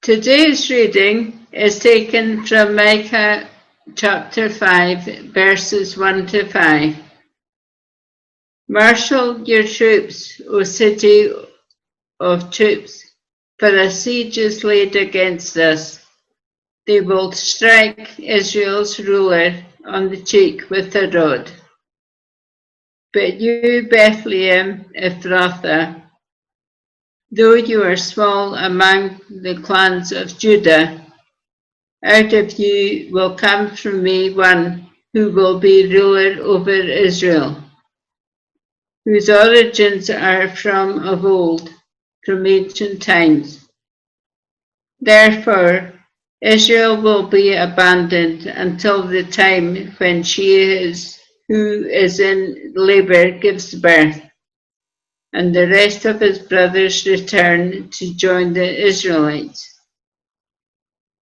Today's reading is taken from Micah chapter 5, verses 1 to 5. Marshal your troops, O city of troops, for a siege is laid against us. They will strike Israel's ruler on the cheek with a rod. But you, Bethlehem Ephrathah, though you are small among the clans of Judah, out of you will come from me one who will be ruler over Israel, whose origins are from of old, from ancient times. Therefore, Israel will be abandoned until the time when who is in labor gives birth, and the rest of his brothers return to join the Israelites.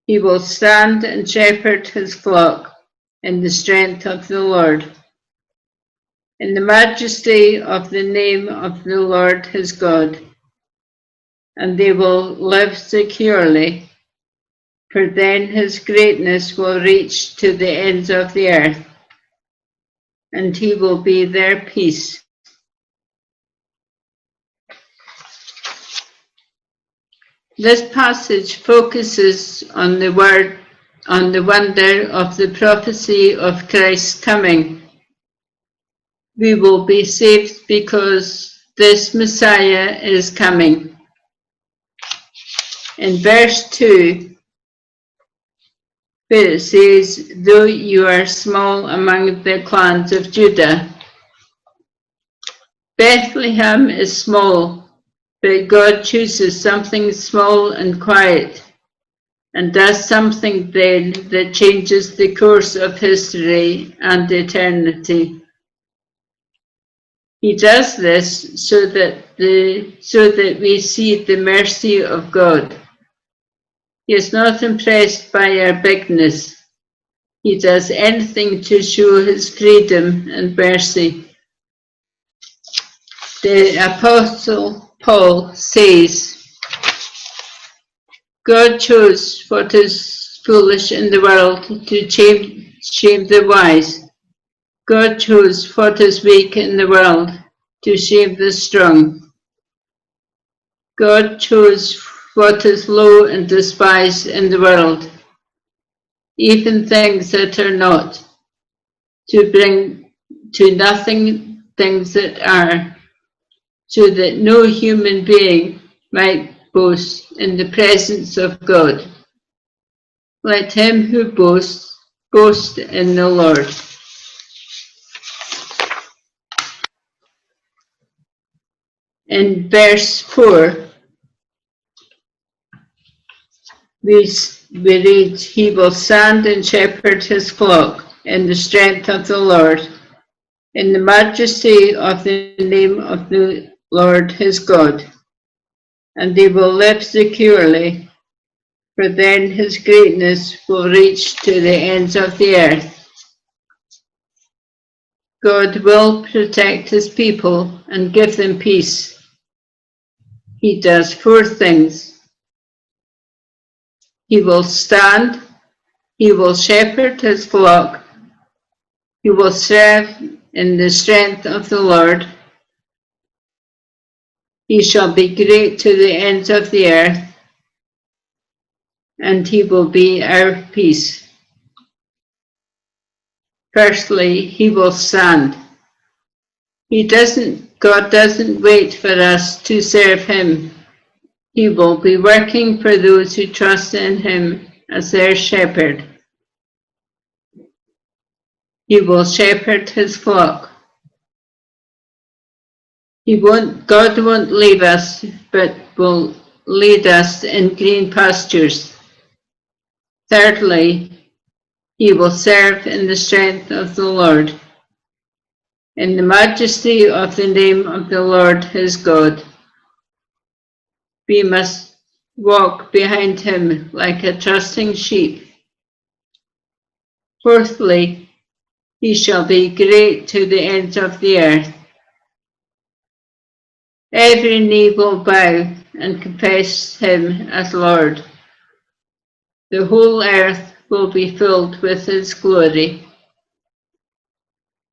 He will stand and shepherd his flock in the strength of the Lord, in the majesty of the name of the Lord his God, and they will live securely, for then his greatness will reach to the ends of the earth, and he will be their peace. This passage focuses on the wonder of the prophecy of Christ's coming. We will be saved because this Messiah is coming. In verse 2, where it says, though you are small among the clans of Judah. Bethlehem is small, but God chooses something small and quiet, and does something then that changes the course of history and eternity. He does this so that we see the mercy of God. He is not impressed by our bigness. He does anything to show his freedom and mercy. The Apostle Paul says, God chose what is foolish in the world to shame the wise. God chose what is weak in the world to shame the strong. God chose what is low and despised in the world, even things that are not, to bring to nothing things that are, so that no human being might boast in the presence of God. Let him who boasts, boast in the Lord. In verse 4, we read, he will stand and shepherd his flock in the strength of the Lord, in the majesty of the name of the Lord his God, and they will live securely, for then his greatness will reach to the ends of the earth. God will protect his people and give them peace. He does 4 things. He will stand, he will shepherd his flock, he will serve in the strength of the Lord, he shall be great to the ends of the earth, and he will be our peace. Firstly, he will stand. God doesn't wait for us to serve him. He will be working for those who trust in him as their shepherd. He will shepherd his flock. God won't leave us, but will lead us in green pastures. Thirdly, he will serve in the strength of the Lord, in the majesty of the name of the Lord his God. We must walk behind him like a trusting sheep. Fourthly, he shall be great to the ends of the earth. Every knee will bow and confess him as Lord. The whole earth will be filled with His glory.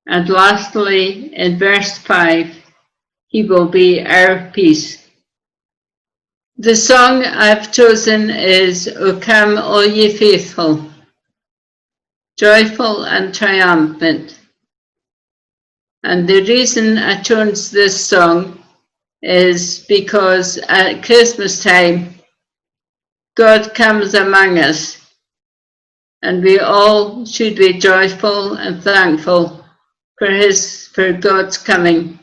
And lastly, in verse 5, He will be our peace. The song I've chosen is O Come All Ye Faithful, joyful and triumphant. And the reason I chose this song is because at Christmas time, God comes among us, and we all should be joyful and thankful for God's coming.